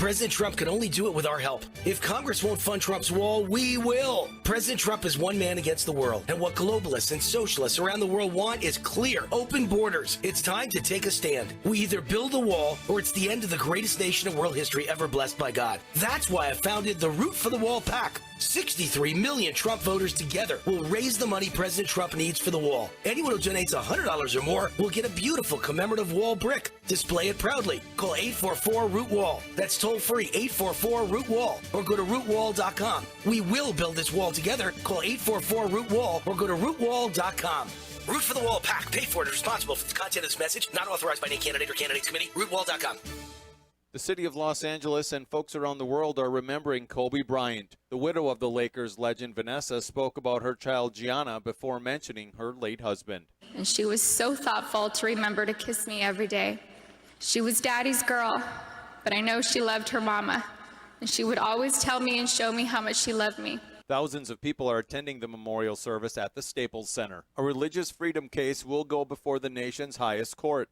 President Trump can only do it with our help. If Congress won't fund Trump's wall, we will. President Trump is one man against the world. And what globalists and socialists around the world want is clear, open borders. It's time to take a stand. We either build a wall or it's the end of the greatest nation in world history ever blessed by God. That's why I founded the Root for the Wall PAC. 63 million Trump voters together will raise the money President Trump needs for the wall. Anyone who donates $100 or more will get a beautiful commemorative wall brick. Display it proudly. Call 844-ROOT-WALL. That's toll free, 844-ROOT-WALL, or go to rootwall.com. We will build this wall together. Call 844-ROOT-WALL or go to rootwall.com. Root for the Wall PAC. Paid for and responsible for the content of this message. Not authorized by any candidate or candidates committee. rootwall.com. The city of Los Angeles and folks around the world are remembering Kobe Bryant. The widow of the Lakers legend Vanessa spoke about her child Gianna before mentioning her late husband. And she was so thoughtful to remember to kiss me every day. She was Daddy's girl, but I know she loved her mama. And she would always tell me and show me how much she loved me. Thousands of people are attending the memorial service at the Staples Center. A religious freedom case will go before the nation's highest court.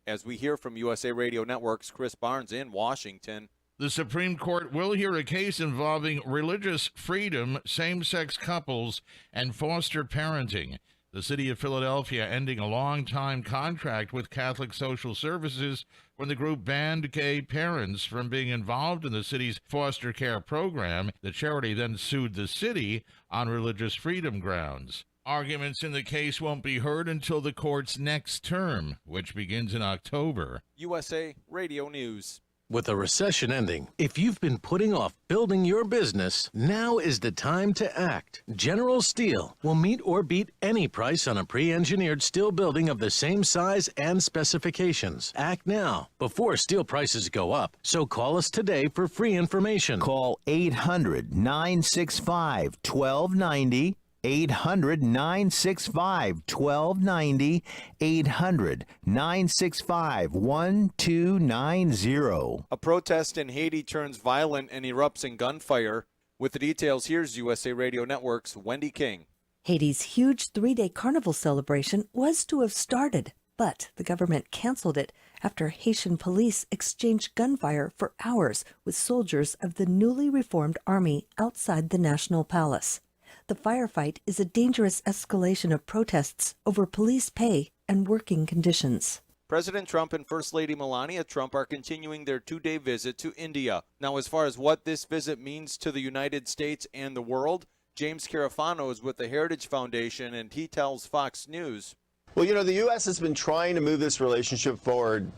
As we hear from USA Radio Network's Chris Barnes in Washington. The Supreme Court will hear a case involving religious freedom, same-sex couples, and foster parenting. The city of Philadelphia ending a long-time contract with Catholic Social Services when the group banned gay parents from being involved in the city's foster care program. The charity then sued the city on religious freedom grounds. Arguments in the case won't be heard until the court's next term, which begins in October. USA Radio News. With a recession ending, if you've been putting off building your business, now is the time to act. General Steel will meet or beat any price on a pre-engineered steel building of the same size and specifications. Act now, before steel prices go up. So call us today for free information. Call 800-965-1290. 800-965-1290, 800-965-1290. A protest in Haiti turns violent and erupts in gunfire. With the details, here's USA Radio Network's Wendy King. Haiti's huge three-day carnival celebration was to have started, but the government canceled it after Haitian police exchanged gunfire for hours with soldiers of the newly reformed army outside the National Palace. The firefight is a dangerous escalation of protests over police pay and working conditions. President Trump and First Lady Melania Trump are continuing their two-day visit to India. Now, as far as what this visit means to the United States and the world, James Carafano is with the Heritage Foundation, and he tells Fox News. Well, you know, the U.S. has been trying to move this relationship forward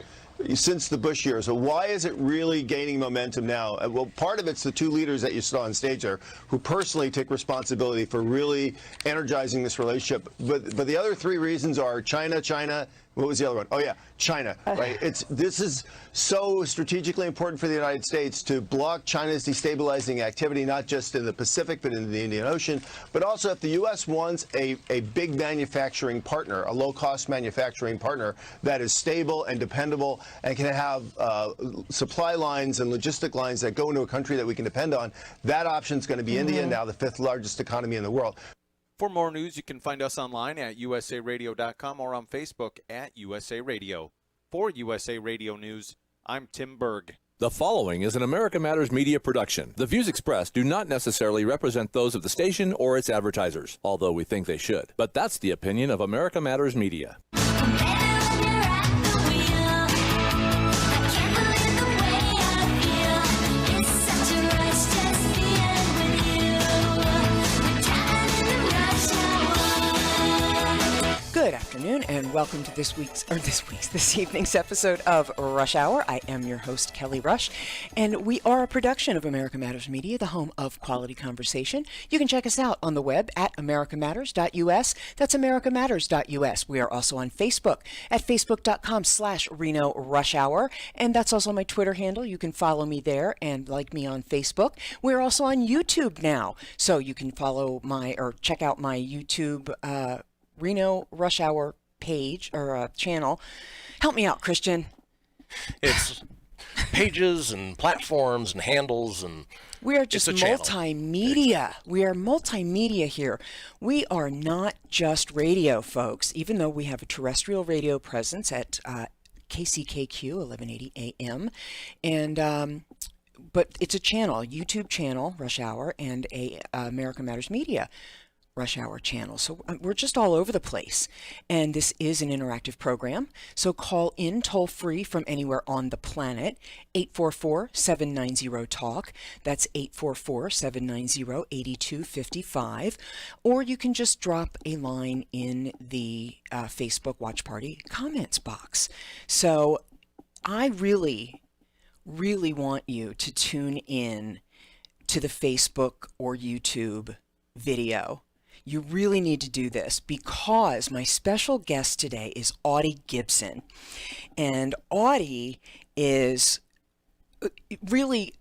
since the Bush years. So why is it really gaining momentum now? Well, part of it's the two leaders that you saw on stage there who personally take responsibility for really energizing this relationship. But the other three reasons are China. What was the other one? Oh, yeah, China, right? This is so strategically important for the United States to block China's destabilizing activity, not just in the Pacific, but in the Indian Ocean. But also, if the U.S. wants a big manufacturing partner, a low-cost manufacturing partner that is stable and dependable and can have supply lines and logistic lines that go into a country that we can depend on, that option is going to be India, now the fifth largest economy in the world. For more news, you can find us online at usaradio.com or on Facebook at USA Radio. For USA Radio News, I'm Tim Berg. The following is an America Matters Media production. The views expressed do not necessarily represent those of the station or its advertisers, although we think they should. But that's the opinion of America Matters Media. Good afternoon and welcome to this evening's episode of Rush Hour. I am your host, Kelly Rush, and we are a production of America Matters Media, the home of quality conversation. You can check us out on the web at americamatters.us. That's americamatters.us. We are also on Facebook at facebook.com/Reno Rush Hour, and that's also my Twitter handle. You can follow me there and like me on Facebook. We're also on YouTube now, so you can check out my YouTube Reno Rush Hour page or channel. Help me out, Christian. It's pages and platforms and handles, and we are just multimedia. We are multimedia here. We are not just radio, folks, even though we have a terrestrial radio presence at KCKQ 1180 AM, and but it's a channel, YouTube channel, Rush Hour, and a America Matters Media Rush Hour channel. So we're just all over the place. And this is an interactive program. So call in toll free from anywhere on the planet, 844-790-TALK. That's 844-790-8255. Or you can just drop a line in the Facebook Watch Party comments box. So I really want you to tune in to the Facebook or YouTube video. You really need to do this because my special guest today is Audie Gibson. And Audie is really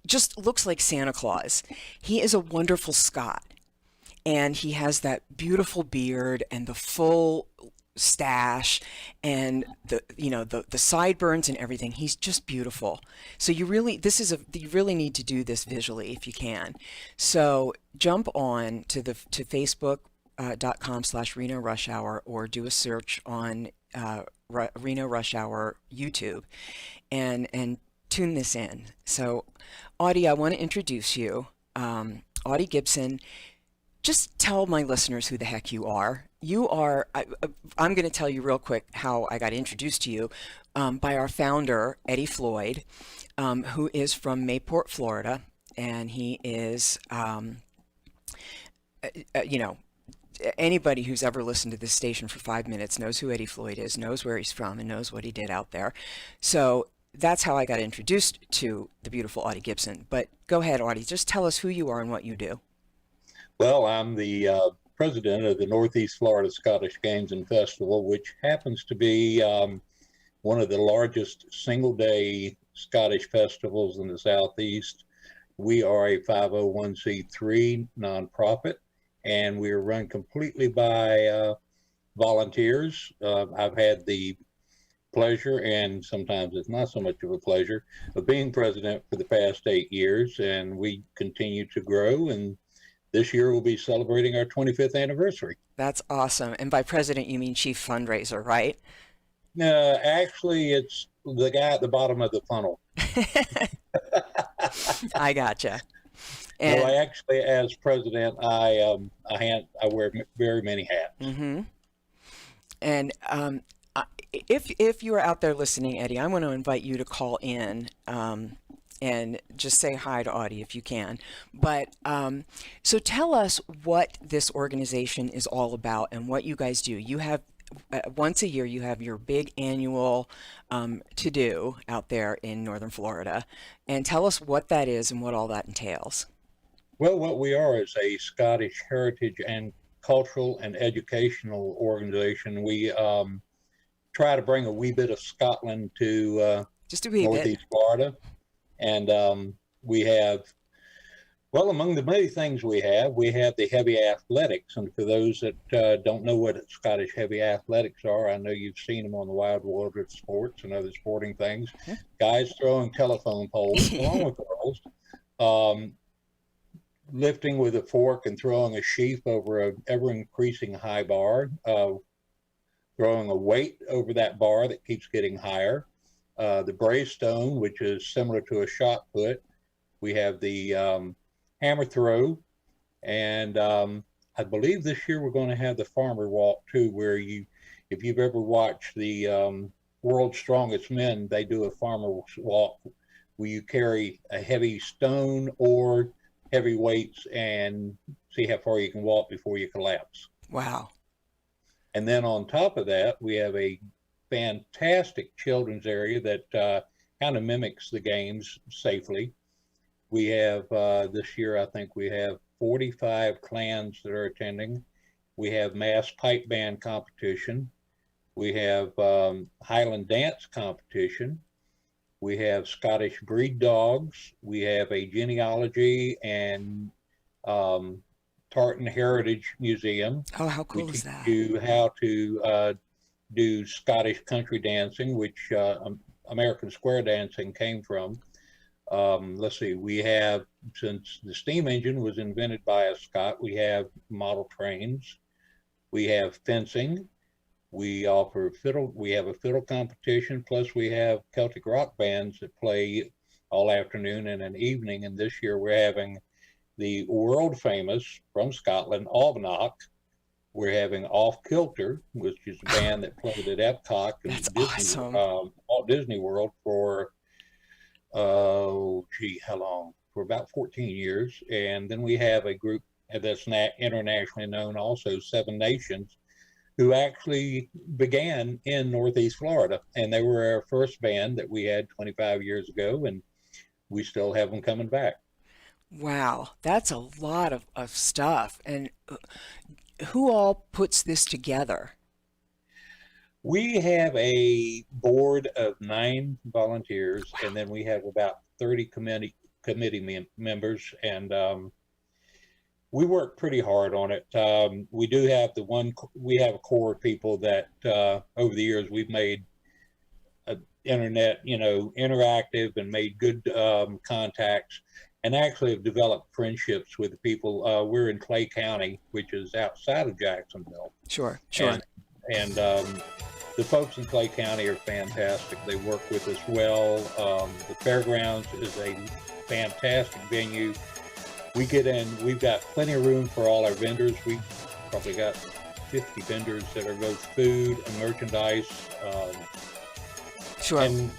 just looks like Santa Claus. He is a wonderful Scot. And he has that beautiful beard and the full stash and the sideburns and everything. He's just beautiful. So you really need to do this visually if you can. So jump on to facebook.com/Reno Rush Hour or do a search on Reno Rush Hour YouTube and tune this in. So Audie, I want to introduce you. Audie Gibson. Just tell my listeners who the heck you are. You are, I'm going to tell you real quick how I got introduced to you by our founder, Eddie Floyd, who is from Mayport, Florida. And he is, anybody who's ever listened to this station for 5 minutes knows who Eddie Floyd is, knows where he's from, and knows what he did out there. So that's how I got introduced to the beautiful Audie Gibson. But go ahead, Audie, just tell us who you are and what you do. Well, I'm the president of the Northeast Florida Scottish Games and Festival, which happens to be one of the largest single-day Scottish festivals in the Southeast. We are a 501c3 nonprofit, and we are run completely by volunteers. I've had the pleasure, and sometimes it's not so much of a pleasure, of being president for the past 8 years, and we continue to grow, and this year we'll be celebrating our 25th anniversary. That's awesome. And by president, you mean chief fundraiser, right? Actually, it's the guy at the bottom of the funnel. I gotcha. And so actually, as president, I wear very many hats. Mm-hmm. And if you are out there listening, Eddie, I want to invite you to call in and just say hi to Audie if you can. But so tell us what this organization is all about and what you guys do. You have once a year, you have your big annual to-do out there in Northern Florida. And tell us what that is and what all that entails. Well, what we are is a Scottish heritage and cultural and educational organization. We try to bring a wee bit of Scotland to just a wee Northeast Florida. And we have, well, among the many things we have the heavy athletics. And for those that don't know what Scottish heavy athletics are, I know you've seen them on the Wild World of Sports and other sporting things. Okay. Guys throwing telephone poles, along with girls, lifting with a fork and throwing a sheaf over an ever-increasing high bar, throwing a weight over that bar that keeps getting higher. The Braystone, which is similar to a shot put. We have the hammer throw. And I believe this year we're going to have the farmer walk too, where if you've ever watched the World's Strongest Men, they do a farmer walk where you carry a heavy stone or heavy weights and see how far you can walk before you collapse. Wow. And then on top of that, we have a fantastic children's area that kind of mimics the games safely. We have this year, I think we have 45 clans that are attending. We have mass pipe band competition. We have Highland dance competition. We have Scottish breed dogs. We have a genealogy and Tartan Heritage Museum. Oh, how cool is that? We teach you how to do Scottish country dancing, which American square dancing came from. Let's see, we have, since the steam engine was invented by a Scot, we have model trains. We have fencing. We offer fiddle. We have a fiddle competition. Plus, we have Celtic rock bands that play all afternoon and an evening. And this year we're having the world famous from Scotland, Alvenock. We're having Off Kilter, which is a band that played at Epcot and Walt Disney World for, how long? For about 14 years. And then we have a group that's internationally known also, Seven Nations, who actually began in Northeast Florida. And they were our first band that we had 25 years ago, and we still have them coming back. Wow, that's a lot of stuff. And who all puts this together? We have a board of 9 volunteers, and then we have about 30 committee members, and we work pretty hard on it. We do have we have a core of people that over the years we've made internet, interactive, and made good contacts, and actually have developed friendships with the people. We're in Clay County, which is outside of Jacksonville. Sure. And the folks in Clay County are fantastic. They work with us well. The fairgrounds is a fantastic venue. We get in, we've got plenty of room for all our vendors. We've probably got 50 vendors that are both food and merchandise. Sure. And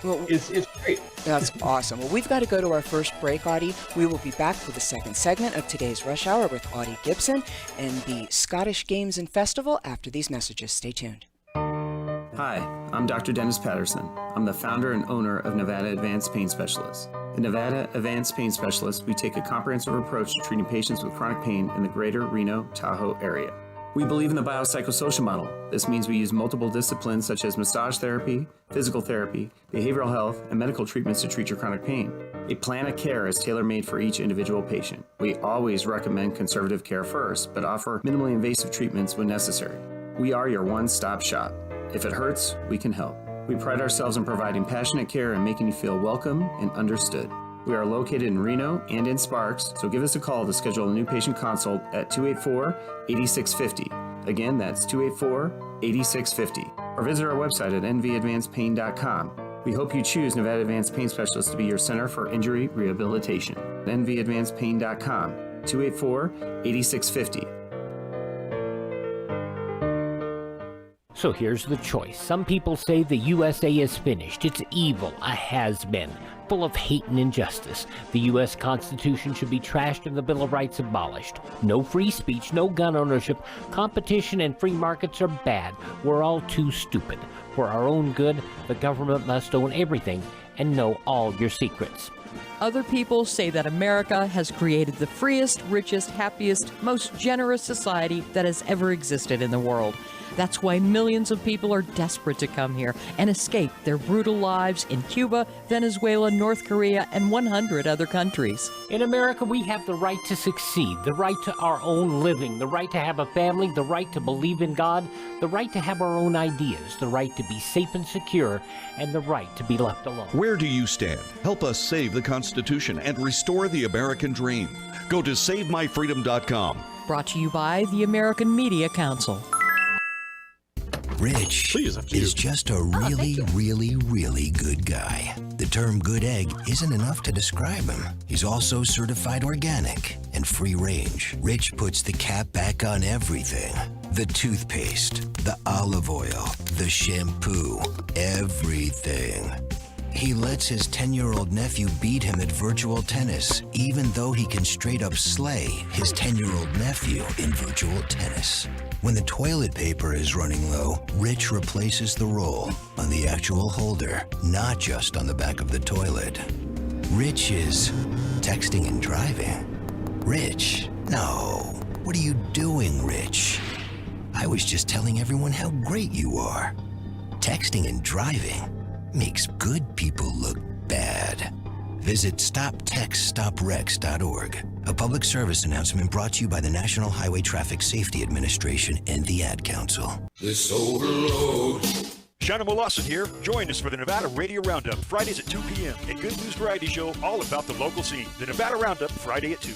it's great. That's awesome. Well, we've got to go to our first break, Audie. We will be back for the second segment of today's Rush Hour with Audie Gibson and the Scottish Games and Festival after these messages. Stay tuned. Hi, I'm Dr. Dennis Patterson. I'm the founder and owner of Nevada Advanced Pain Specialists. At Nevada Advanced Pain Specialists, we take a comprehensive approach to treating patients with chronic pain in the greater Reno, Tahoe area. We believe in the biopsychosocial model. This means we use multiple disciplines such as massage therapy, physical therapy, behavioral health, and medical treatments to treat your chronic pain. A plan of care is tailor-made for each individual patient. We always recommend conservative care first, but offer minimally invasive treatments when necessary. We are your one-stop shop. If it hurts, we can help. We pride ourselves in providing passionate care and making you feel welcome and understood. We are located in Reno and in Sparks, so give us a call to schedule a new patient consult at 284-8650. Again, that's 284-8650. Or visit our website at nvadvancedpain.com. We hope you choose Nevada Advanced Pain Specialists to be your center for injury rehabilitation. nvadvancedpain.com, 284-8650. So here's the choice. Some people say the USA is finished. It's evil, a has-been, full of hate and injustice. The U.S. Constitution should be trashed and the Bill of Rights abolished. No free speech, no gun ownership. Competition and free markets are bad. We're all too stupid. For our own good, the government must own everything and know all your secrets. Other people say that America has created the freest, richest, happiest, most generous society that has ever existed in the world. That's why millions of people are desperate to come here and escape their brutal lives in Cuba, Venezuela, North Korea, and 100 other countries. In America, we have the right to succeed, the right to our own living, the right to have a family, the right to believe in God, the right to have our own ideas, the right to be safe and secure, and the right to be left alone. Where do you stand? Help us save the Constitution and restore the American dream. Go to SaveMyFreedom.com. Brought to you by the American Media Council. Rich is just a really good guy. The term good egg isn't enough to describe him. He's also certified organic and free range. Rich puts the cap back on everything. The toothpaste, the olive oil, the shampoo, everything. He lets his 10-year-old nephew beat him at virtual tennis, even though he can straight up slay his 10-year-old nephew in virtual tennis. When the toilet paper is running low, Rich replaces the roll on the actual holder, not just on the back of the toilet. Rich is texting and driving. Rich, no. What are you doing, Rich? I was just telling everyone how great you are. Texting and driving makes good people look bad. Visit StopTextStopWrecks.org. A public service announcement brought to you by the National Highway Traffic Safety Administration and the Ad Council. This overload. Shannon Lawson here. Join us for the Nevada Radio Roundup, Fridays at 2 p.m. A good news variety show all about the local scene. The Nevada Roundup, Friday at 2.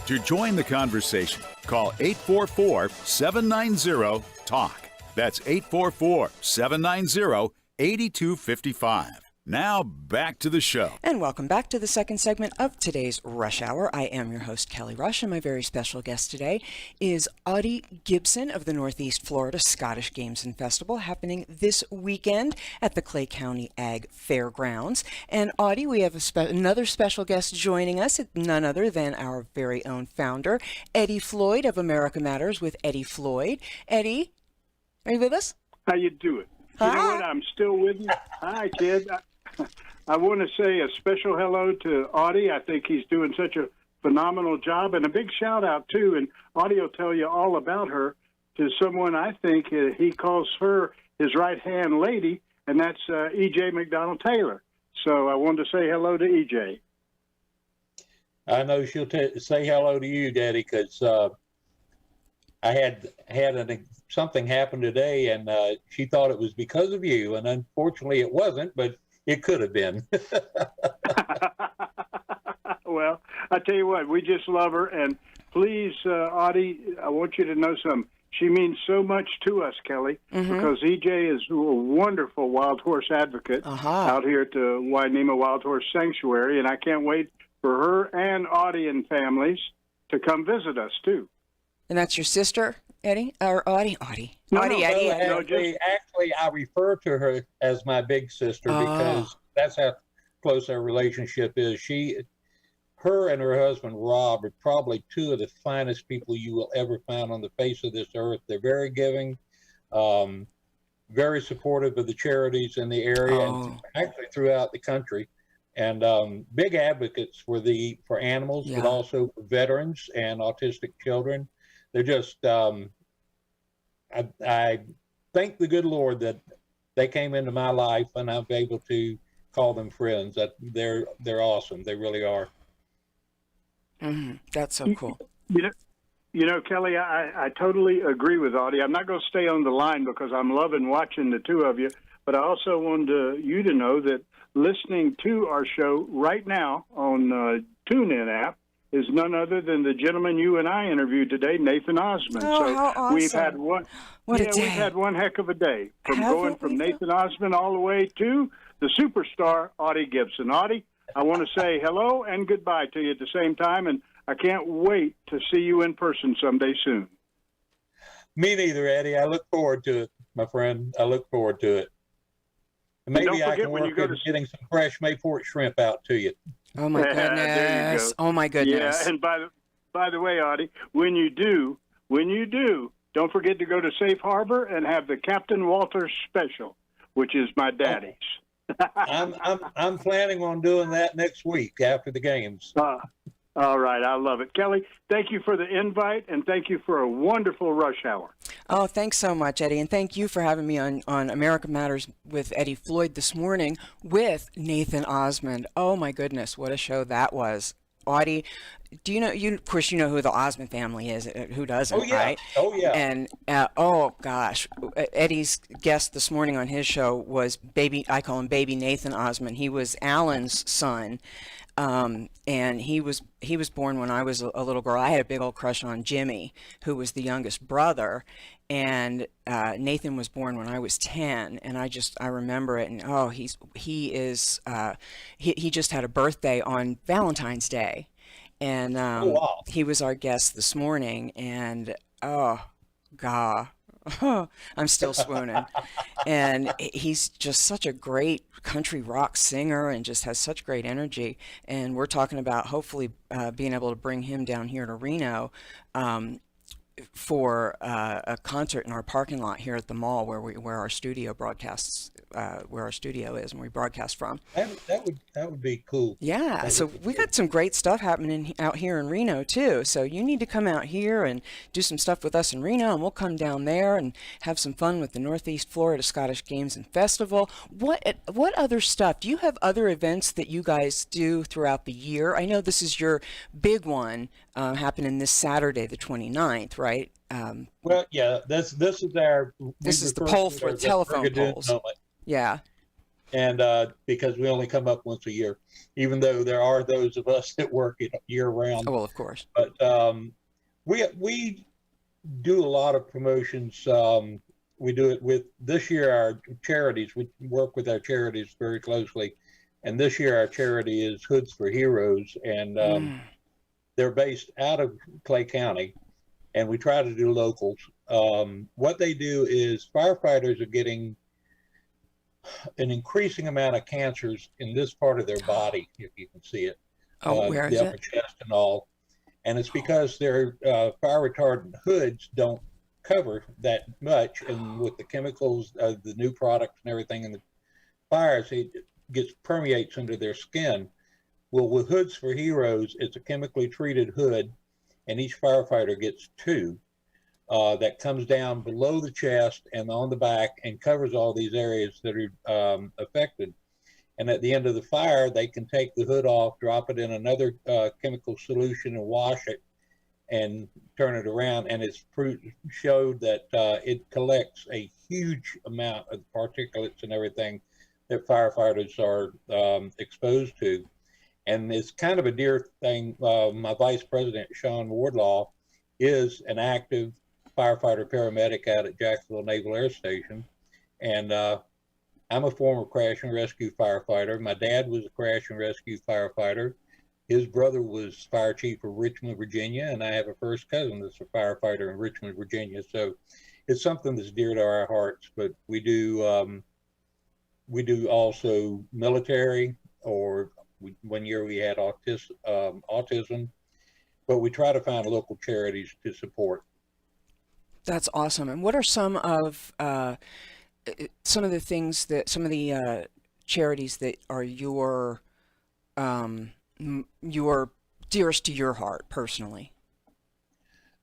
To join the conversation, call 844-790-TALK. That's 844-790-8255. Now back to the show. And welcome back to the second segment of today's Rush Hour. I am your host, Kelly Rush, and my very special guest today is Audie Gibson of the Northeast Florida Scottish Games and Festival, happening this weekend at the Clay County Ag Fairgrounds. And Audie, we have another special guest joining us, none other than our very own founder, Eddie Floyd of America Matters with Eddie Floyd. Eddie, are you with us? How you doing? You know what? I'm still with you. Hi, kid. I want to say a special hello to Audie. I think he's doing such a phenomenal job, and a big shout out too. And Audie will tell you all about her, to someone I think he calls her his right hand lady, and that's E.J. McDonald Taylor. So I wanted to say hello to E.J. I know she'll say hello to you, Daddy, because I had something happen today, and she thought it was because of you, and unfortunately it wasn't, but it could have been. Well, I tell you what, we just love her, and please, Audie, I want you to know something. She means so much to us, Kelly, because EJ is a wonderful wild horse advocate out here at the Wainema Wild Horse Sanctuary, and I can't wait for her and Audie and families to come visit us, too. And that's your sister, Eddie? Or Audie? Audie. No, Eddie. Actually, I refer to her as my big sister because that's how close our relationship is. Her and her husband, Rob, are probably two of the finest people you will ever find on the face of this earth. They're very giving, very supportive of the charities in the area and actually throughout the country, and big advocates for animals, but also for veterans and autistic children. They're just, I thank the good Lord that they came into my life and I'm able to call them friends. They're awesome. They really are. That's so cool. You know, Kelly, I totally agree with Audie. I'm not going to stay on the line because I'm loving watching the two of you, but I also wanted you to know that listening to our show right now on TuneIn app is none other than the gentleman you and I interviewed today, Nathan Osmond. How awesome. We've had one. We've had one heck of a day from Nathan Osmond all the way to the superstar Audie Gibson. Audie, I want to say hello and goodbye to you at the same time, and I can't wait to see you in person someday soon. Me neither, Eddie. I look forward to it, my friend. I look forward to it. Maybe I can work on getting some fresh Mayport shrimp out to you. Oh my goodness! There you go. Oh my goodness! Yeah, and by the way, Audie, when you do, don't forget to go to Safe Harbor and have the Captain Walters special, which is my daddy's. I'm planning on doing that next week after the games. All right, I love it. Kelly, thank you for the invite, and thank you for a wonderful Rush Hour. Oh, thanks so much, Eddie, and thank you for having me on America Matters with Eddie Floyd this morning with Nathan Osmond. Oh my goodness, what a show that was. Audie, do you know, of course you know who the Osmond family is, who doesn't, right? Oh yeah. And oh gosh, Eddie's guest this morning on his show was I call him Baby Nathan Osmond. He was Alan's son. And he was born when I was a little girl. I had a big old crush on Jimmy, who was the youngest brother, and Nathan was born when I was 10, and I remember it. And he just had a birthday on Valentine's Day, and he was our guest this morning, and oh god. I'm still swooning. And he's just such a great country rock singer and just has such great energy. And we're talking about hopefully being able to bring him down here to Reno for a concert in our parking lot here at the mall where our studio broadcasts, where our studio is and we broadcast from. That would be cool. Yeah, so we got some great stuff happening out here in Reno too. So you need to come out here and do some stuff with us in Reno, and we'll come down there and have some fun with the Northeast Florida Scottish Games and Festival. What other stuff? Do you have other events that you guys do throughout the year? I know this is your big one happening this Saturday, the 29th, right? Well, yeah, this is our. This is the poll for telephone polls. Moment. Yeah. And because we only come up once a year, even though there are those of us that work it year round. Oh, well, of course. But we do a lot of promotions. We do it with this year our charities. We work with our charities very closely. And this year our charity is Hoods for Heroes, and they're based out of Clay County, and we try to do locals. What they do is firefighters are getting an increasing amount of cancers in this part of their body, if you can see it. Where is the upper chest and all. And it's because their fire retardant hoods don't cover that much, and with the chemicals, the new products and everything in the fires, it permeates into their skin. Well, with Hoods for Heroes, it's a chemically treated hood, and each firefighter gets 2 that comes down below the chest and on the back and covers all these areas that are affected. And at the end of the fire, they can take the hood off, drop it in another chemical solution and wash it and turn it around. And it's showed that it collects a huge amount of particulates and everything that firefighters are exposed to. And it's kind of a dear thing. My vice president, Sean Wardlaw, is an active firefighter paramedic out at Jacksonville Naval Air Station. And I'm a former crash and rescue firefighter. My dad was a crash and rescue firefighter. His brother was fire chief of Richmond, Virginia, and I have a first cousin that's a firefighter in Richmond, Virginia. So it's something that's dear to our hearts. But we do also military, or one year we had autism, but we try to find local charities to support. That's awesome. And what are some of the things that some of the charities that are your dearest to your heart personally?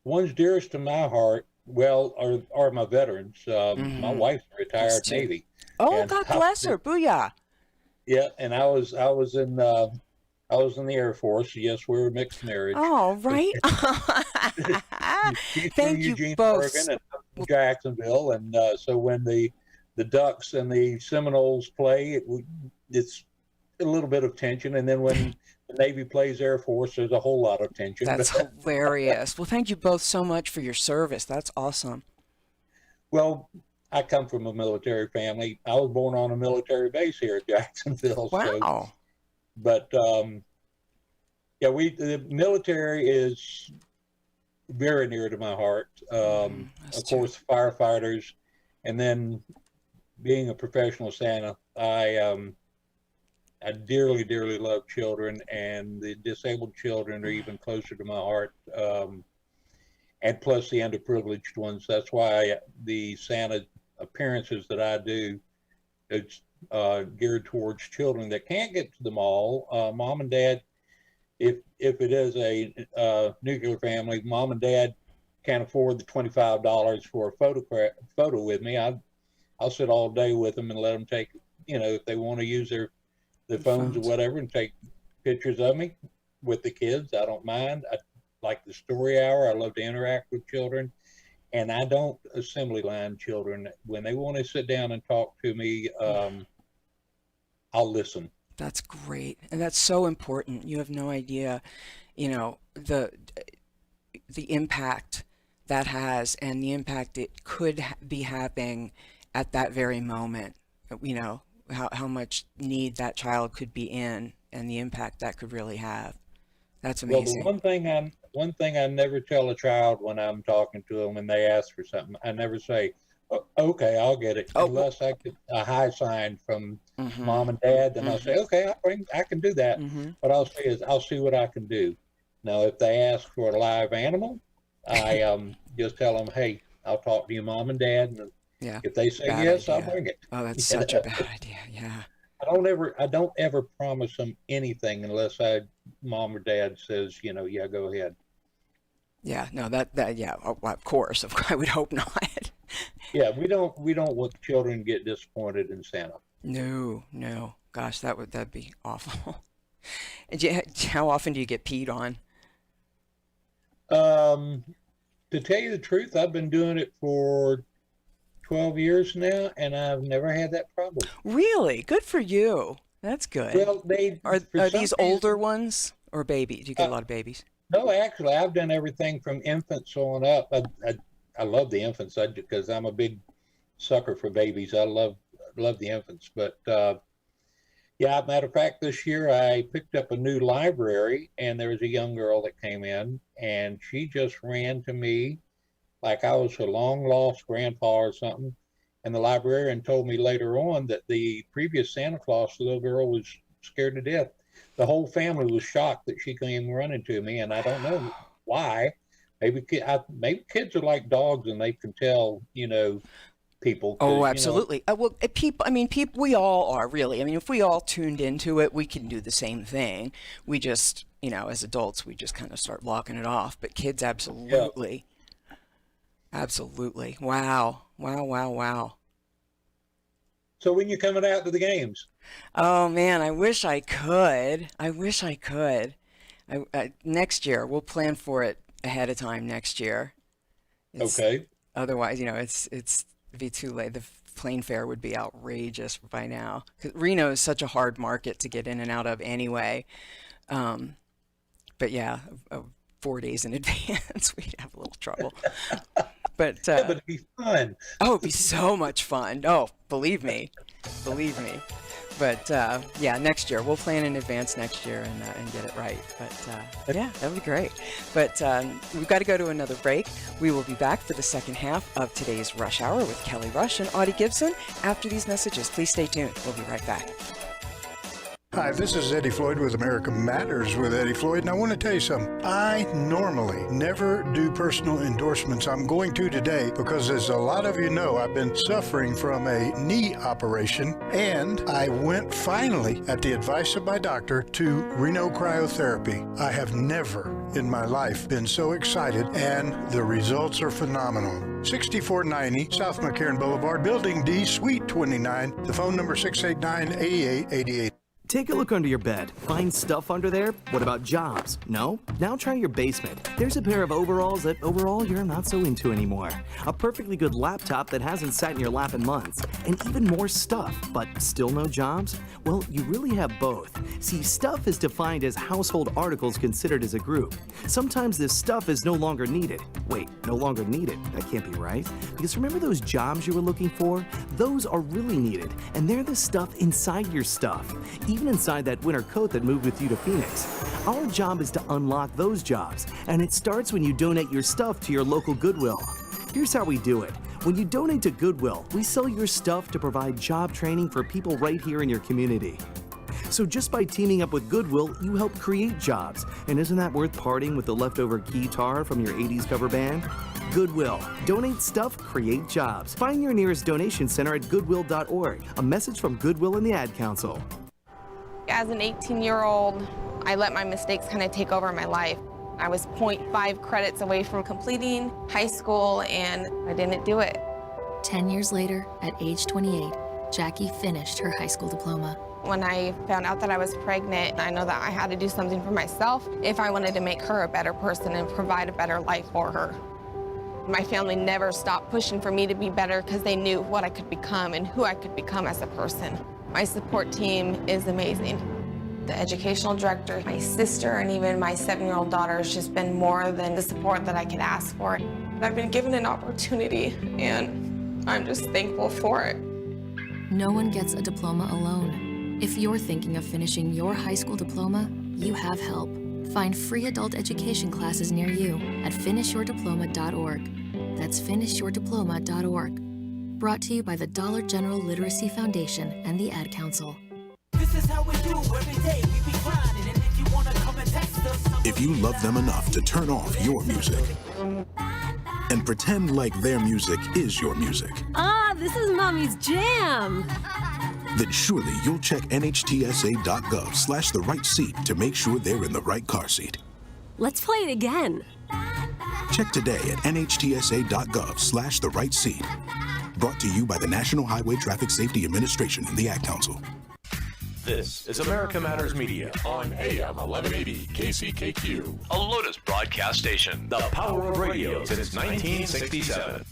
One's dearest to my heart, well, are my veterans. My wife's a retired Navy. Oh, God bless her! Booyah! Yeah, and I was in the Air Force. Yes, we were mixed marriage. Oh, right. Thank you Eugene, both. Oregon, and Jacksonville, and so when the Ducks and the Seminoles play, it's a little bit of tension, and then when the Navy plays Air Force, there's a whole lot of tension. That's hilarious. Well, thank you both so much for your service. That's awesome. Well, I come from a military family. I was born on a military base here at Jacksonville. Wow. So, but yeah, the military is very near to my heart. Of course, firefighters, and then being a professional Santa, I dearly, dearly love children, and the disabled children are even closer to my heart. And plus the underprivileged ones. That's why the Santa appearances that I do, it's geared towards children that can't get to the mall. Mom and dad, if it is a nuclear family, mom and dad can't afford the $25 for a photo with me. I'll sit all day with them and let them take, if they want to use their phones or whatever and take pictures of me with the kids. I don't mind. I like the story hour. I love to interact with children. And I don't assembly line children. When they want to sit down and talk to me, I'll listen. That's great. And that's so important. You have no idea, the impact that has and the impact it could be having at that very moment. How much need that child could be in and the impact that could really have. That's amazing. Well, one thing I never tell a child when I'm talking to them when they ask for something, I never say, okay, I'll get it. Unless I get a high sign from mom and dad, then I'll say, okay, I can do that. What I'll say is, I'll see what I can do. Now, if they ask for a live animal, I just tell them, hey, I'll talk to your mom and dad. And if they say yes, I'll bring it. Oh, that's such a bad idea. Yeah. I don't ever promise them anything unless mom or dad says, yeah, go ahead. Yeah, no, yeah, of course, I would hope not. Yeah, we don't want children to get disappointed in Santa. No, gosh, that'd be awful. And how often do you get peed on? To tell you the truth, I've been doing it for 12 years now, and I've never had that problem. Really? Good for you. That's good. Well, are these older ones or babies? Do you get a lot of babies? No, actually, I've done everything from infants on up. I love the infants because I'm a big sucker for babies. I love the infants, but Yeah, matter of fact, this year I picked up a new library, and there was a young girl that came in, and she just ran to me like I was a long-lost grandpa or something. And the librarian told me later on that the previous Santa Claus, the little girl, was scared to death. The whole family was shocked that she came running to me, and I don't know why. Maybe kids are like dogs, and they can tell, people. Oh, absolutely. People, we all are, really. I mean, if we all tuned into it, we can do the same thing. We just, as adults, we just kind of start blocking it off. But kids, absolutely. Yeah. Absolutely. Wow. So when you coming out to the games? Oh, man, I wish I could. Next year, we'll plan for it ahead of time next year. Okay. Otherwise, it'd be too late. The plane fare would be outrageous by now. 'Cause Reno is such a hard market to get in and out of anyway. But yeah, 4 days in advance, we'd have a little trouble. But it'd be fun. Oh, it'd be so much fun. Oh, believe me. But yeah, next year we'll plan in advance next year and get it right. But yeah, that would be great. But we've got to go to another break. We will be back for the second half of today's Rush Hour with Kelly Rush and Audie Gibson after these messages. Please stay tuned. We'll be right back. Hi, this is Eddie Floyd with America Matters with Eddie Floyd, and I want to tell you something. I normally never do personal endorsements. I'm going to today because, as a lot of you know, I've been suffering from a knee operation, and I went finally, at the advice of my doctor, to Reno Cryotherapy. I have never in my life been so excited, and the results are phenomenal. 6490 South McCarran Boulevard, Building D, Suite 29. The phone number 689-8888. Take a look under your bed. Find stuff under there? What about jobs? No? Now try your basement. There's a pair of overalls that overall you're not so into anymore. A perfectly good laptop that hasn't sat in your lap in months. And even more stuff, but still no jobs? Well, you really have both. See, stuff is defined as household articles considered as a group. Sometimes this stuff is no longer needed. Wait, no longer needed? That can't be right. Because remember those jobs you were looking for? Those are really needed, and they're the stuff inside your stuff. Even inside that winter coat that moved with you to Phoenix. Our job is to unlock those jobs, and it starts when you donate your stuff to your local Goodwill. Here's how we do it. When you donate to Goodwill, we sell your stuff to provide job training for people right here in your community. So just by teaming up with Goodwill, you help create jobs. And isn't that worth parting with the leftover guitar from your 80s cover band? Goodwill. Donate stuff, create jobs. Find your nearest donation center at goodwill.org. A message from Goodwill and the Ad Council. As an 18-year-old, I let my mistakes kind of take over my life. I was 0.5 credits away from completing high school, and I didn't do it. 10 years later, at age 28, Jackie finished her high school diploma. When I found out that I was pregnant, I know that I had to do something for myself if I wanted to make her a better person and provide a better life for her. My family never stopped pushing for me to be better because they knew what I could become and who I could become as a person. My support team is amazing. The educational director, my sister, and even my 7-year-old daughter has just been more than the support that I could ask for. I've been given an opportunity, and I'm just thankful for it. No one gets a diploma alone. If you're thinking of finishing your high school diploma, you have help. Find free adult education classes near you at finishyourdiploma.org. That's finishyourdiploma.org. Brought to you by the Dollar General Literacy Foundation and the Ad Council. This is how we do every day. We be grinding, and if you wanna come and test us, if you love them enough to turn off your music and pretend like their music is your music. Ah, this is Mommy's jam. Then surely you'll check nhtsa.gov/the right seat to make sure they're in the right car seat. Let's play it again. Check today at nhtsa.gov/the right seat. Brought to you by the National Highway Traffic Safety Administration and the Ad Council. This is America Matters Media on AM 1180 KCKQ, a Lotus broadcast station. The power of radio since 1967.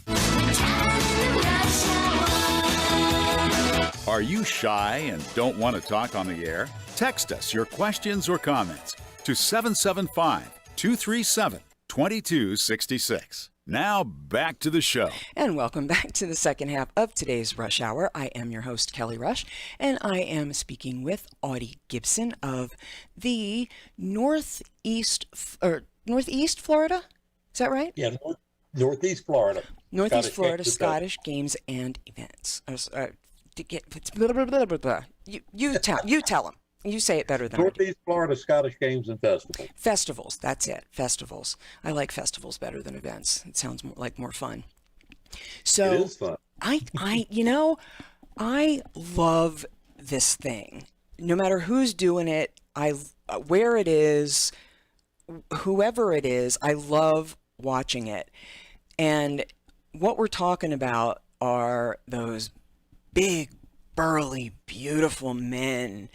Are you shy and don't want to talk on the air? Text us your questions or comments to 775-237-2266. Now back to the show. And welcome back to the second half of today's Rush Hour. I am your host, Kelly Rush, and I am speaking with Audie Gibson of the Northeast Florida. Is that right? Yeah, Northeast Florida. Northeast Florida Scottish Games and Events. It's blah, blah, blah, blah, blah. You tell them. You say it better than I do. Northeast Florida Scottish Games and Festivals. Festivals, that's it. Festivals. I like festivals better than events. It sounds more fun. So it is fun. I love this thing. No matter who's doing it, where it is, whoever it is, I love watching it. And what we're talking about are those big, burly, beautiful men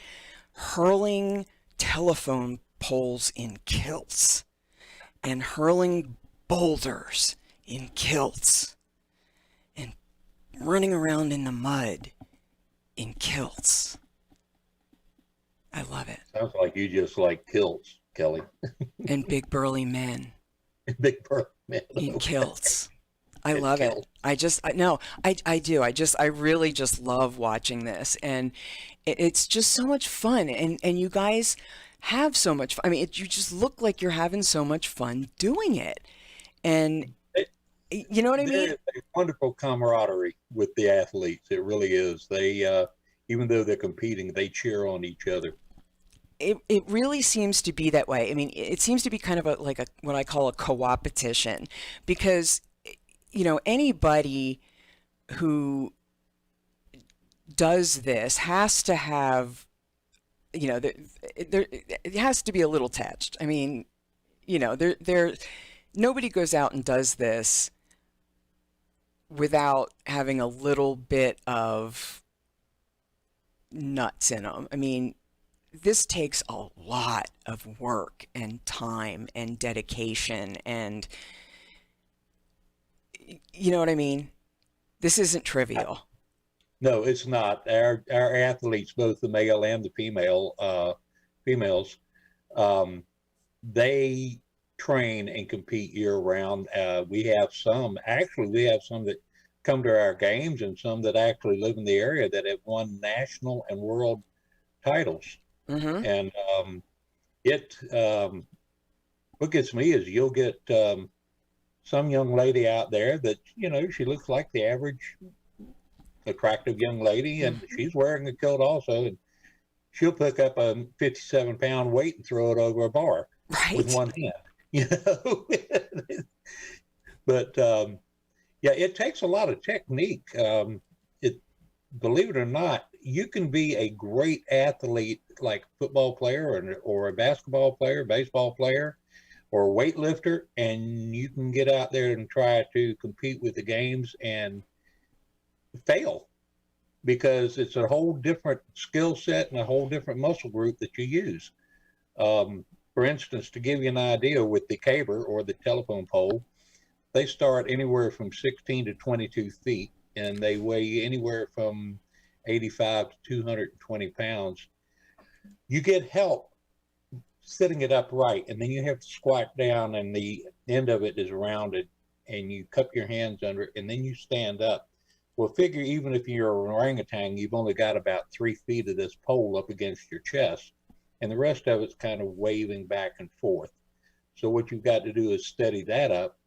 hurling telephone poles in kilts and hurling boulders in kilts and running around in the mud in kilts. I love it. Sounds like you just like kilts, Kelly. And big burly men. Big burly men. In kilts. I love it. I do. I really just love watching this, and it's just so much fun. And you guys have so much fun. I mean, you just look like you're having so much fun doing it. And you know what I mean? There's a wonderful camaraderie with the athletes. It really is. They, even though they're competing, they cheer on each other. It really seems to be that way. I mean, it seems to be kind of like what I call a co-opetition, because anybody who does this has to have, it has to be a little touched. I mean, nobody goes out and does this without having a little bit of nuts in them. I mean, this takes a lot of work and time and dedication, and you know what I mean? This isn't trivial. No, it's not. Our athletes, both the male and the females, they train and compete year round. We have some that come to our games, and some that actually live in the area that have won national and world titles. Mm-hmm. And what gets me is you'll get some young lady out there that, she looks like the average attractive young lady, and she's wearing a kilt also, and she'll pick up a 57-pound weight and throw it over a bar with one hand. But it takes a lot of technique. Believe it or not, you can be a great athlete, like a football player or a basketball player, baseball player, or a weightlifter, and you can get out there and try to compete with the games and fail, because it's a whole different skill set and a whole different muscle group that you use. For instance, to give you an idea, with the caber or the telephone pole, they start anywhere from 16 to 22 feet, and they weigh anywhere from 85 to 220 pounds. You get help sitting it upright, and then you have to squat down, and the end of it is rounded, and you cup your hands under it, and then you stand up. Well, figure even if you're an orangutan, you've only got about 3 feet of this pole up against your chest, and the rest of it's kind of waving back and forth. So what you've got to do is steady that up,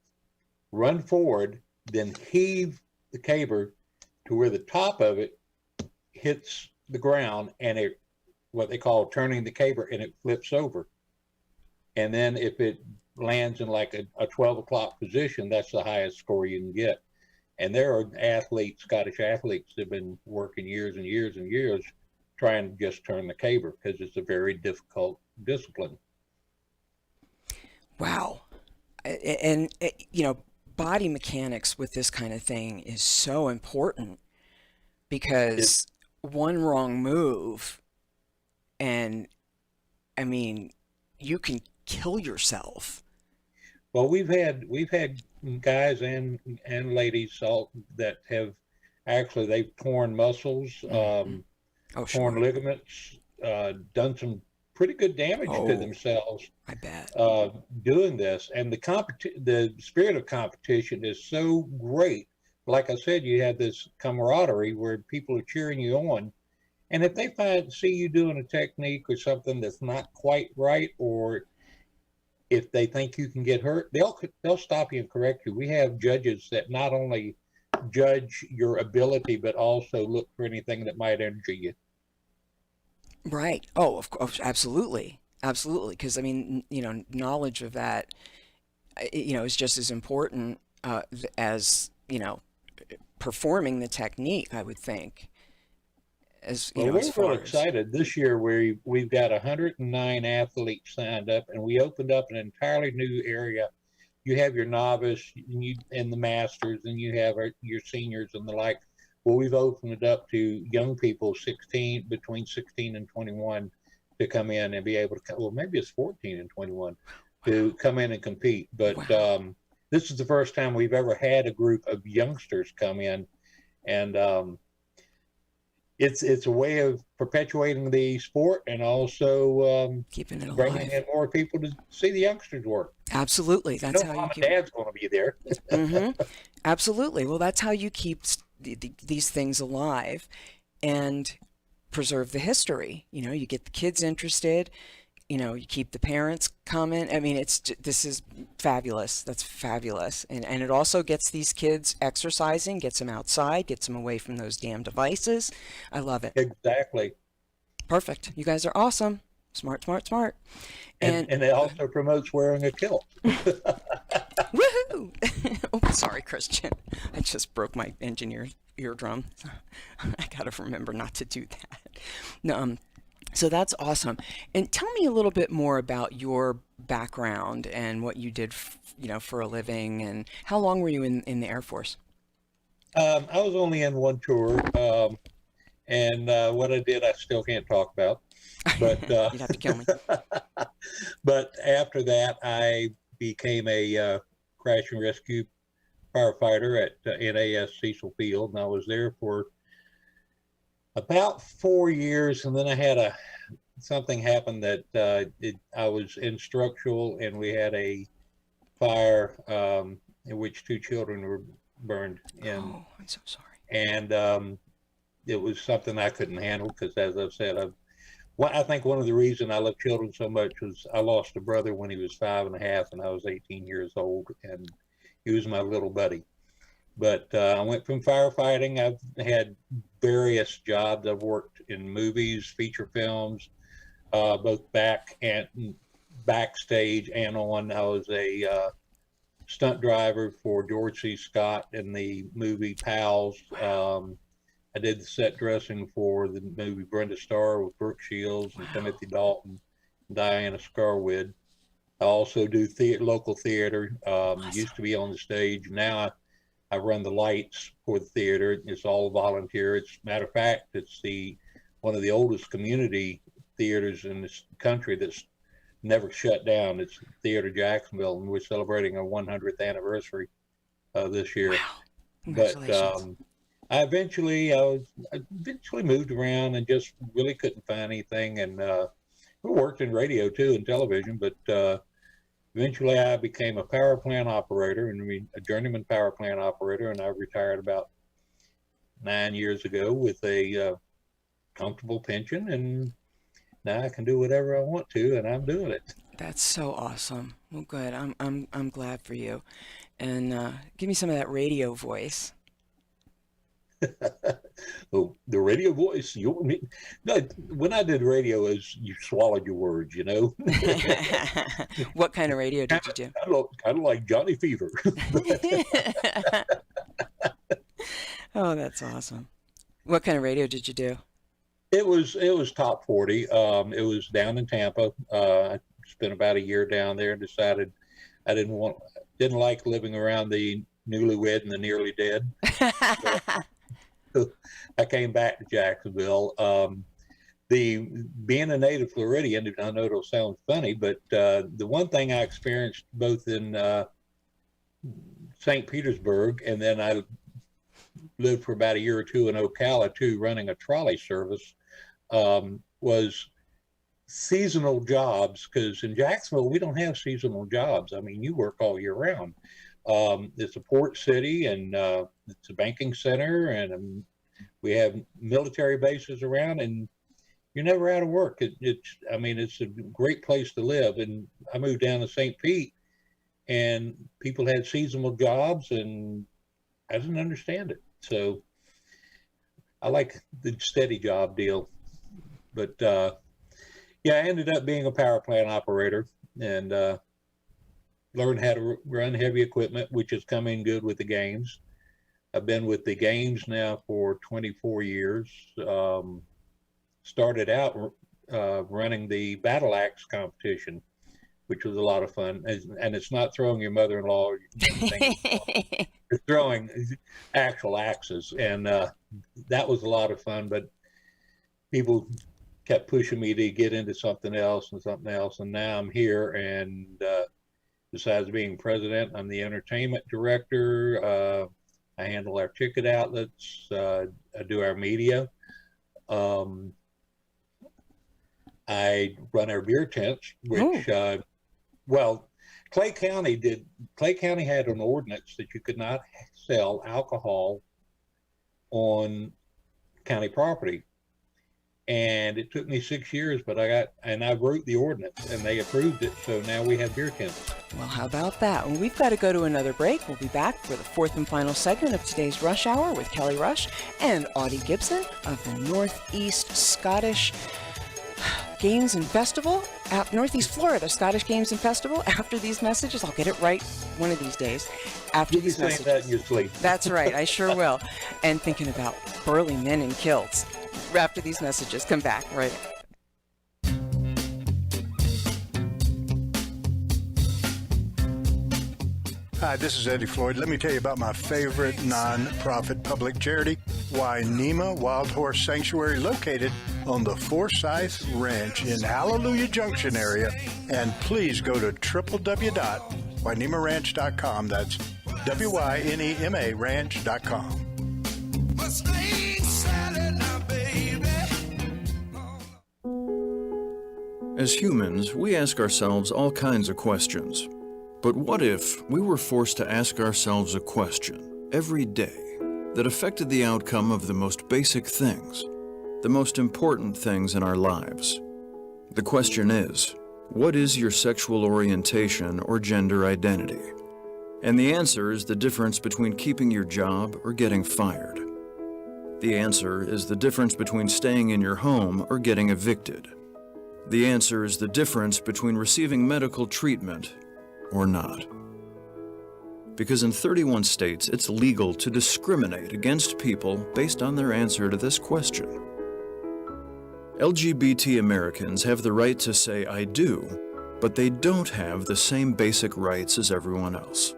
run forward, then heave the caber to where the top of it hits the ground, and it, what they call turning the caber, and it flips over. And then if it lands in like a 12 o'clock position, that's the highest score you can get. And there are athletes, Scottish athletes, that have been working years and years and years trying to just turn the caber, because it's a very difficult discipline. Wow. And body mechanics with this kind of thing is so important, because one wrong move, and I mean, you can kill yourself. Well, we've had guys and ladies that have actually, they've torn muscles, torn ligaments, done some pretty good damage to themselves. I bet. Doing this, and the spirit of competition is so great. Like I said, you have this camaraderie where people are cheering you on, and if they see you doing a technique or something that's not quite right, or if they think you can get hurt, they'll stop you and correct you. We have judges that not only judge your ability, but also look for anything that might injure you. Right. Oh, of course, absolutely. Absolutely. Because, I mean, knowledge of that, is just as important as, performing the technique, I would think. We're real excited. This year we've got 109 athletes signed up, and we opened up an entirely new area. You have your novice and the masters, and you have your seniors and the like. Well, we've opened it up to young people, between 16 and 21, to come in and be able to. Well, maybe it's 14 and 21 to come in and compete. But this is the first time we've ever had a group of youngsters come in, and it's a way of perpetuating the sport and also keeping it bringing in more people to see the youngsters work. Absolutely, that's how Mom and Dad's going to be there. Mm-hmm. Absolutely. Well, that's how you keep these things alive and preserve the history. You get the kids interested. You keep the parents coming. I mean, this is fabulous. That's fabulous. And it also gets these kids exercising, gets them outside, gets them away from those damn devices. I love it. Exactly. Perfect. You guys are awesome. Smart, smart, smart. And it also promotes wearing a kilt. Woohoo! Oh, sorry, Christian. I just broke my engineer's eardrum. I got to remember not to do that. No, so that's awesome. And tell me a little bit more about your background and what you did, for a living, and how long were you in the Air Force? I was only in one tour, and what I did, I still can't talk about. But you'd have to kill me. But after that, I became a crash and rescue firefighter at NAS Cecil Field, and I was there for about 4 years, and then I had something happen that I was instructional, and we had a fire in which 2 children were burned. Oh, I'm so sorry. And it was something I couldn't handle because, as I've said, I think one of the reasons I love children so much was I lost a brother when he was 5.5, and I was 18 years old, and he was my little buddy. But I went from firefighting. I've had various jobs. I've worked in movies, feature films, both backstage and on. I was a stunt driver for George C. Scott in the movie Pals. I did the set dressing for the movie Brenda Starr with Brooke Shields and Timothy Dalton and Diana Scarwood. I also do local theater. Used to be on the stage. Now I run the lights for the theater. It's all volunteer. Matter of fact, it's one of the oldest community theaters in this country that's never shut down. It's Theater Jacksonville, and we're celebrating our 100th anniversary this year. Wow. But I eventually moved around and just really couldn't find anything, and we worked in radio too and television, but eventually I became a power plant operator, and a journeyman power plant operator, and I retired about 9 years ago with a comfortable pension, and now I can do whatever I want to, and I'm doing it. That's so awesome. Well, good. I'm glad for you. And give me some of that radio voice. Oh, the radio voice. No, when I did radio, you swallowed your words, What kind of radio did you do? Kind of like Johnny Fever. Oh, that's awesome. What kind of radio did you do? It was top 40. It was down in Tampa. I spent about a year down there and decided I didn't like living around the newlywed and the nearly dead. So I came back to Jacksonville. Being a native Floridian, I know it'll sound funny, but the one thing I experienced both in St. Petersburg, and then I lived for about a year or two in Ocala too, running a trolley service, was seasonal jobs, because in Jacksonville, we don't have seasonal jobs. I mean, you work all year round. It's a port city, and it's a banking center, and we have military bases around, and you're never out of work. It's a great place to live. And I moved down to St. Pete, and people had seasonal jobs, and I didn't understand it. So I like the steady job deal. But yeah, I ended up being a power plant operator, and learned how to run heavy equipment, which has come in good with the games. I've been with the games now for 24 years. Started out running the battle axe competition, which was a lot of fun. And it's not throwing your mother-in-law, it's throwing actual axes. And that was a lot of fun, but people kept pushing me to get into something else. And now I'm here, and besides being president, I'm the entertainment director. I handle our ticket outlets. I do our media. I run our beer tents, which, Clay County had an ordinance that you could not sell alcohol on county property. And it took me 6 years, but I wrote the ordinance, and they approved it. So now we have beer tents. Well, how about that? Well, we've got to go to another break. We'll be back for the fourth and final segment of today's Rush Hour with Kelly Rush and Audie Gibson of the Northeast Scottish Games and Festival, Northeast Florida Scottish Games and Festival. After these messages, I'll get it right one of these days. After these messages. That in your sleep. That's right, I sure will. And thinking about burly men in kilts. After these messages, come back right. Hi, this is Eddie Floyd. Let me tell you about my favorite non-profit public charity, Wainema Wild Horse Sanctuary, located on the Forsyth Ranch in Hallelujah Junction area. And please go to www.wainemaranch.com. That's WYNEMA ranch.com. As humans, we ask ourselves all kinds of questions. But what if we were forced to ask ourselves a question every day that affected the outcome of the most basic things, the most important things in our lives? The question is, what is your sexual orientation or gender identity? And the answer is the difference between keeping your job or getting fired. The answer is the difference between staying in your home or getting evicted. The answer is the difference between receiving medical treatment or not. Because in 31 states, it's legal to discriminate against people based on their answer to this question. LGBT Americans have the right to say I do, but they don't have the same basic rights as everyone else.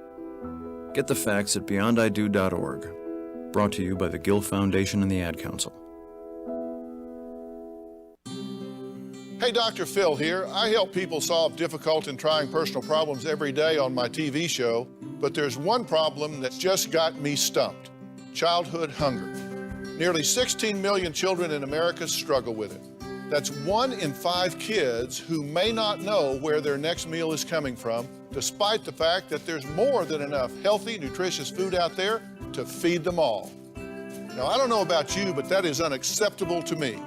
Get the facts at beyondido.org. Brought to you by the Gill Foundation and the Ad Council. Hey, Dr. Phil here. I help people solve difficult and trying personal problems every day on my TV show, but there's one problem that's just got me stumped: childhood hunger. Nearly 16 million children in America struggle with it. That's 1 in 5 kids who may not know where their next meal is coming from, despite the fact that there's more than enough healthy, nutritious food out there to feed them all. Now, I don't know about you, but that is unacceptable to me.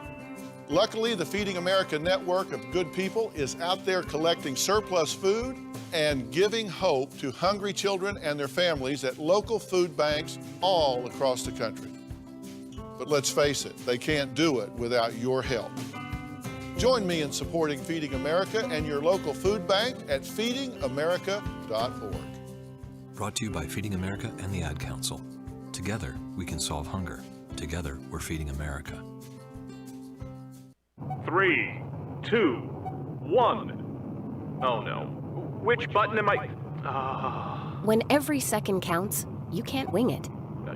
Luckily, the Feeding America network of good people is out there collecting surplus food and giving hope to hungry children and their families at local food banks all across the country. But let's face it, they can't do it without your help. Join me in supporting Feeding America and your local food bank at feedingamerica.org. Brought to you by Feeding America and the Ad Council. Together, we can solve hunger. Together, we're feeding America. 3, 2, 1. Oh no. Which button am I? When every second counts, you can't wing it.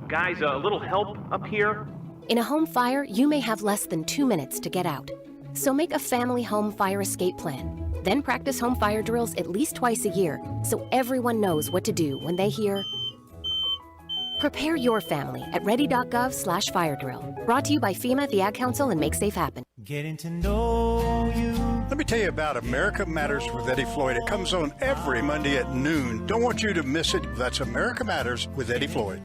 Guys, a little help up here? In a home fire, you may have less than 2 minutes to get out. So make a family home fire escape plan. Then practice home fire drills at least twice a year so everyone knows what to do when they hear. Prepare your family at ready.gov/fire drill. Brought to you by FEMA, the Ad Council, and Make Safe Happen. Getting to know you. Let me tell you about America Matters with Eddie Floyd. It comes on every Monday at noon. Don't want you to miss it. That's America Matters with Eddie Floyd.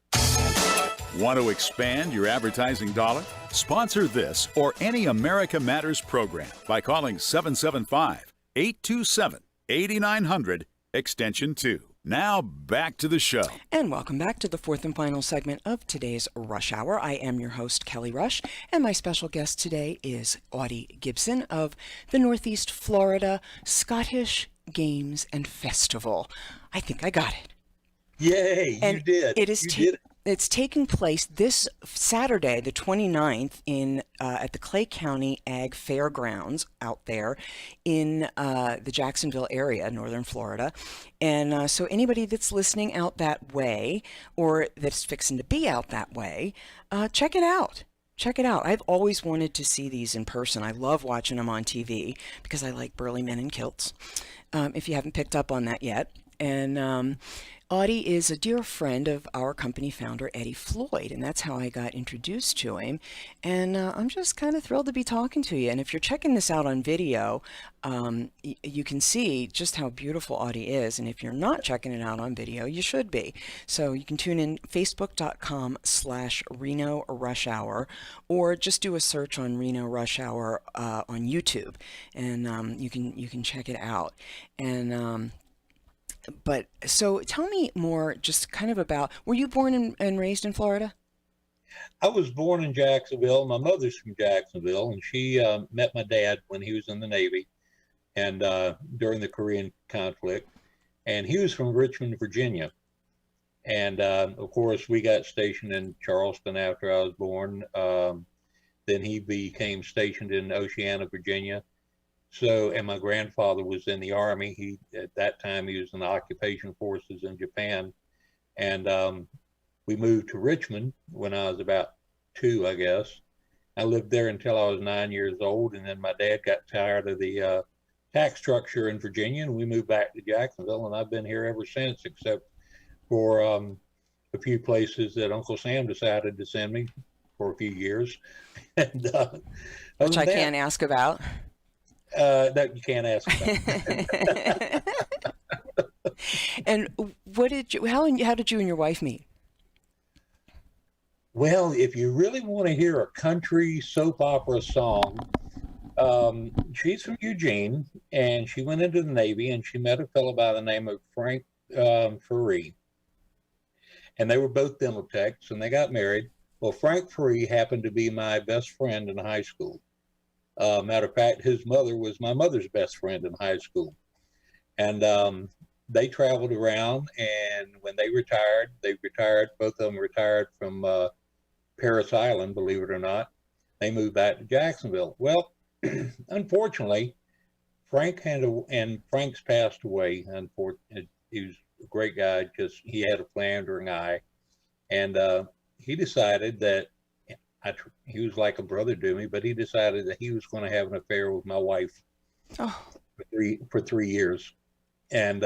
Want to expand your advertising dollar? Sponsor this or any America Matters program by calling 775-827-8900, extension 2. Now back to the show. And welcome back to the fourth and final segment of today's Rush Hour. I am your host, Kelly Rush, and my special guest today is Audie Gibson of the Northeast Florida Scottish Games and Festival. I think I got it. Yay, and you did. It is It's taking place this Saturday, the 29th, at the Clay County Ag Fairgrounds out there in the Jacksonville area, northern Florida. And so anybody that's listening out that way or that's fixing to be out that way, check it out. Check it out. I've always wanted to see these in person. I love watching them on TV because I like burly men in kilts, if you haven't picked up on that yet. And Audie is a dear friend of our company founder, Eddie Floyd, and that's how I got introduced to him. And I'm just kind of thrilled to be talking to you. And if you're checking this out on video, you can see just how beautiful Audie is. And if you're not checking it out on video, you should be. So you can tune in facebook.com/Reno Rush Hour, or just do a search on Reno Rush Hour on YouTube, and you can check it out. And but so tell me more just kind of about, were you born and raised in Florida? I was born in Jacksonville. My mother's from Jacksonville, and she met my dad when he was in the Navy and during the Korean conflict. And he was from Richmond, Virginia. And of course, we got stationed in Charleston after I was born. Then he became stationed in Oceana, Virginia. So, and my grandfather was in the Army. At that time, he was in the occupation forces in Japan. And we moved to Richmond when I was about 2, I guess. I lived there until I was 9 years old. And then my dad got tired of the tax structure in Virginia, and we moved back to Jacksonville. And I've been here ever since, except for a few places that Uncle Sam decided to send me for a few years. And, which I can't ask about. That you can't ask about. And how did you and your wife meet? Well, if you really want to hear a country soap opera song, she's from Eugene, and she went into the Navy, and she met a fellow by the name of Frank Free. And they were both dental techs, and they got married. Well, Frank Free happened to be my best friend in high school. Matter of fact, his mother was my mother's best friend in high school. And they traveled around, and when they retired, both of them retired from Parris Island, believe it or not. They moved back to Jacksonville. Well, unfortunately, Frank's passed away. Unfortunately, he was a great guy, just he had a philandering eye. And he decided that he was like a brother to me, but he decided that he was going to have an affair with my wife for 3 years. And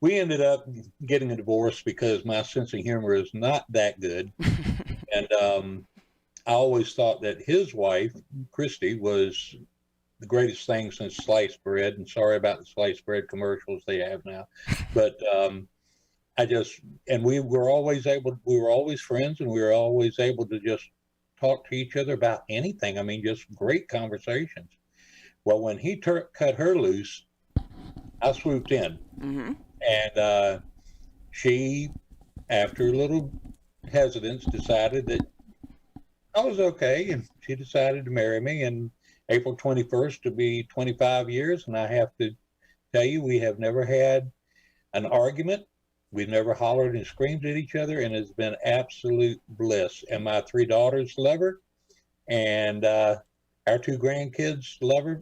we ended up getting a divorce because my sense of humor is not that good. And I always thought that his wife, Christy, was the greatest thing since sliced bread. And sorry about the sliced bread commercials they have now. But we were always friends, and we were always able to just talk to each other about anything. I mean, just great conversations. Well, when he cut her loose, I swooped in. Mm-hmm. And she, after a little hesitance, decided that I was okay, and she decided to marry me. And April 21st to be 25 years, and I have to tell you, we have never had an argument. We've never hollered and screamed at each other, and it's been absolute bliss. And my 3 daughters love her, and our 2 grandkids love her.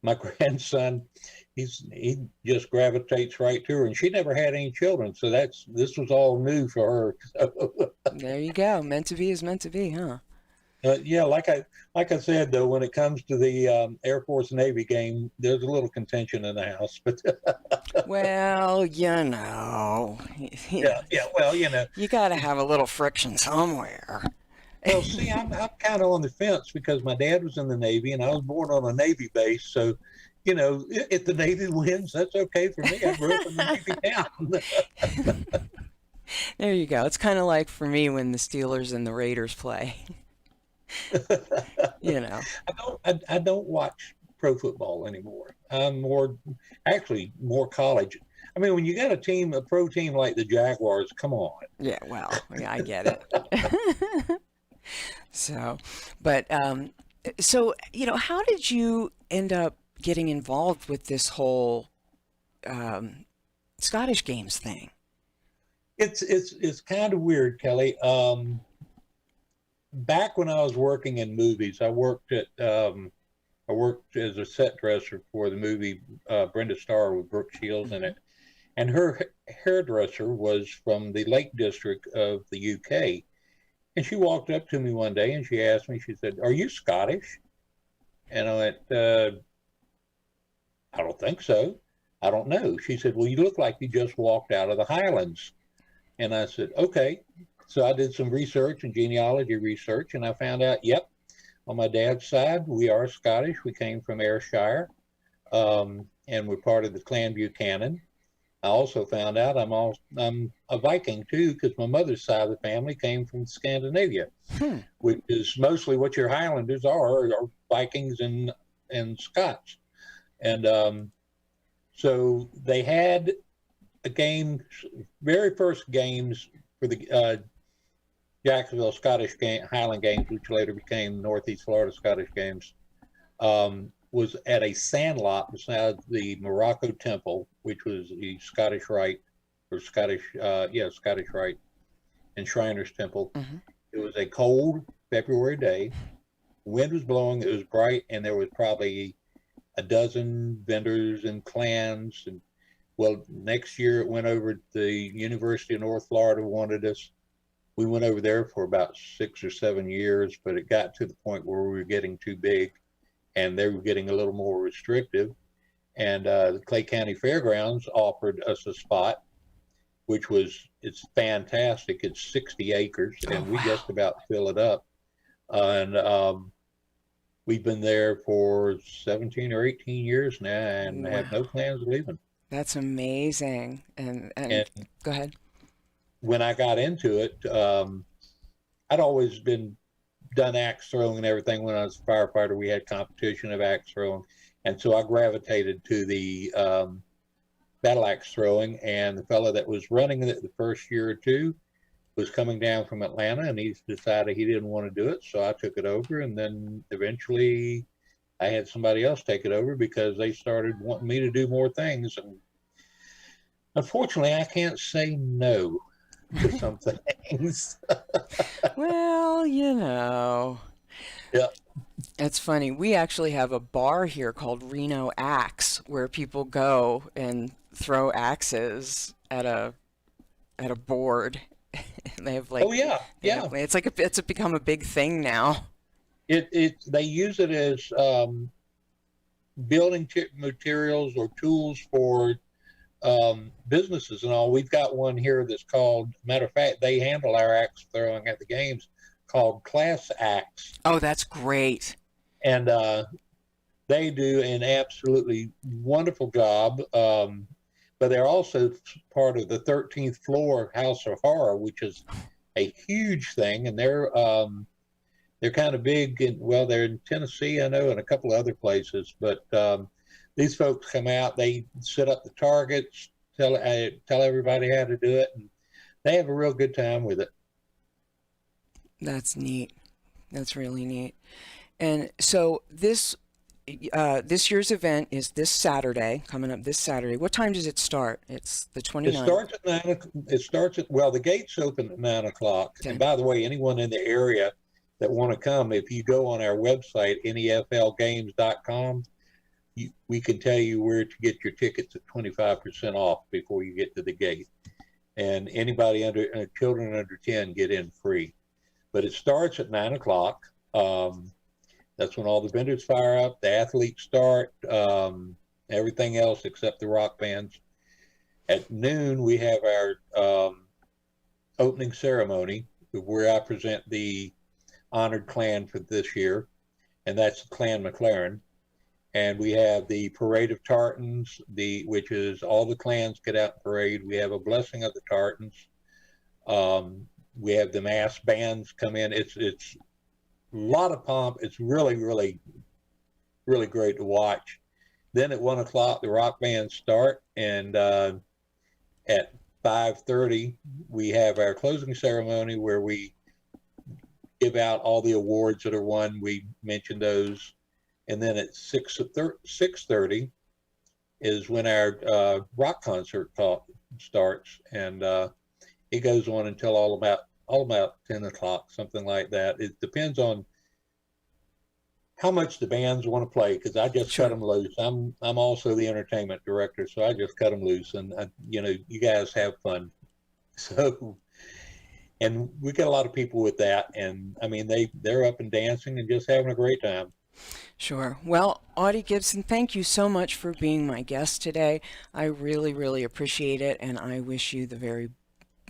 My grandson, he just gravitates right to her, and she never had any children, so this was all new for her. There you go. Meant to be is meant to be, huh? Yeah, like I said, though, when it comes to the Air Force Navy game, there's a little contention in the house. But well, you know. Well, you know. You got to have a little friction somewhere. Well, see, I'm kind of on the fence because my dad was in the Navy and I was born on a Navy base. So, you know, if the Navy wins, that's okay for me. I grew up in the Navy town. There you go. It's kind of like for me when the Steelers and the Raiders play. You know, I don't watch pro football anymore. I'm more college. I mean, when you got a pro team like the Jaguars, come on. Yeah, well, yeah, I get it. So, but, so, you know, how did you end up getting involved with this whole Scottish Games thing? It's kind of weird, Kelly. Back when I was working in movies, I worked as a set dresser for the movie Brenda Starr with Brooke Shields in it. And her hairdresser was from the Lake District of the UK. And she walked up to me one day and she asked me, she said, "Are you Scottish?" And I went, "I don't think so. I don't know." She said, "Well, you look like you just walked out of the Highlands." And I said, "Okay." So I did some research and genealogy research, and I found out, yep, on my dad's side, we are Scottish. We came from Ayrshire, and we're part of the Clan Buchanan. I also found out I'm a Viking too, because my mother's side of the family came from Scandinavia, which is mostly what your Highlanders are Vikings and Scots. And so they had a game, very first games for the Jacksonville Highland Games, which later became Northeast Florida Scottish Games, was at a sandlot beside the Morocco Temple, which was the Scottish Rite and Shriners Temple. Mm-hmm. It was a cold February day. The wind was blowing. It was bright, and there was probably a dozen vendors and clans. And well, next year it went over to the University of North Florida, wanted us. We went over there for about 6 or 7 years, but it got to the point where we were getting too big and they were getting a little more restrictive. And the Clay County Fairgrounds offered us a spot, it's fantastic. It's 60 acres and we just about fill it up. And we've been there for 17 or 18 years now and have no plans of leaving. That's amazing. And go ahead. When I got into it, I'd always done axe throwing and everything. When I was a firefighter, we had competition of axe throwing. And so I gravitated to the battle axe throwing. And the fellow that was running it the first year or two was coming down from Atlanta, and he decided he didn't want to do it. So I took it over. And then eventually I had somebody else take it over because they started wanting me to do more things. And unfortunately, I can't say no to some things. Well, you know. Yeah. It's funny. We actually have a bar here called Reno Axe where people go and throw axes at a board. And they have like, oh yeah, yeah. It's become a big thing now. They use it as building materials or tools for businesses and all. We've got one here that's called, matter of fact, they handle our axe throwing at the games, called Class Axe. Oh, that's great. And they do an absolutely wonderful job. But they're also part of the 13th floor House of Horror, which is a huge thing. And they're kind of big. They're in Tennessee, I know, and a couple of other places. But these folks come out, they set up the targets, tell everybody how to do it, and they have a real good time with it. That's neat. That's really neat. And so this year's event is this Saturday, coming up this Saturday. What time does it start? It's the 29th. It starts at the gates open at 9 o'clock. And by the way, anyone in the area that want to come, if you go on our website, neflgames.com, we can tell you where to get your tickets at 25% off before you get to the gate. And anybody children under 10 get in free. But it starts at 9 o'clock. That's when all the vendors fire up, the athletes start, everything else except the rock bands. At noon, we have our opening ceremony where I present the honored clan for this year, and that's Clan McLaren. And we have the Parade of Tartans, which is all the clans get out and parade. We have a Blessing of the Tartans. We have the mass bands come in. It's a lot of pomp. It's really, really, really great to watch. Then at 1 o'clock, the rock bands start, and at 5:30, we have our closing ceremony where we give out all the awards that are won. We mentioned those. And then at 6:30 is when our rock concert starts, and it goes on until all about 10 o'clock, something like that. It depends on how much the bands want to play, because I just cut them loose. I'm also the entertainment director, so I just cut them loose, and you guys have fun. So, and we get a lot of people with that, and I mean they're up and dancing and just having a great time. Sure. Well, Audie Gibson, thank you so much for being my guest today. I really, really appreciate it, and I wish you the very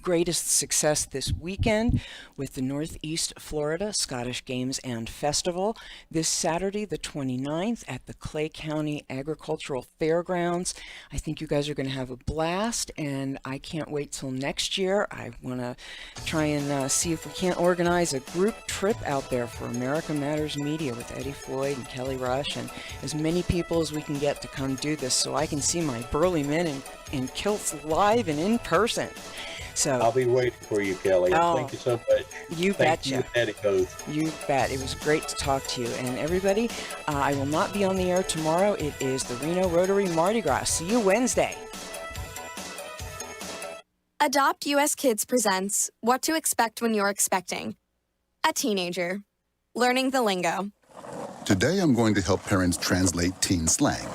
greatest success this weekend with the Northeast Florida Scottish Games and Festival this Saturday, the 29th, at the Clay County Agricultural Fairgrounds. I think you guys are going to have a blast, and I can't wait till next year. I want to try and see if we can't organize a group trip out there for America Matters Media with Eddie Floyd and Kelly Rush, and as many people as we can get to come do this so I can see my burly men in kilts live and in person. So I'll be waiting for you, Kelly. Oh, thank you so much. You betcha. You, Eddie, both. You bet. It was great to talk to you. And everybody, I will not be on the air tomorrow. It is the Reno Rotary Mardi Gras. See you Wednesday. Adopt US Kids presents What to Expect When You're Expecting. A teenager. Learning the lingo. Today I'm going to help parents translate teen slang.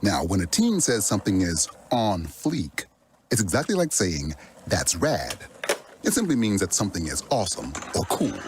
Now, when a teen says something is on fleek, it's exactly like saying, "That's rad." It simply means that something is awesome or cool.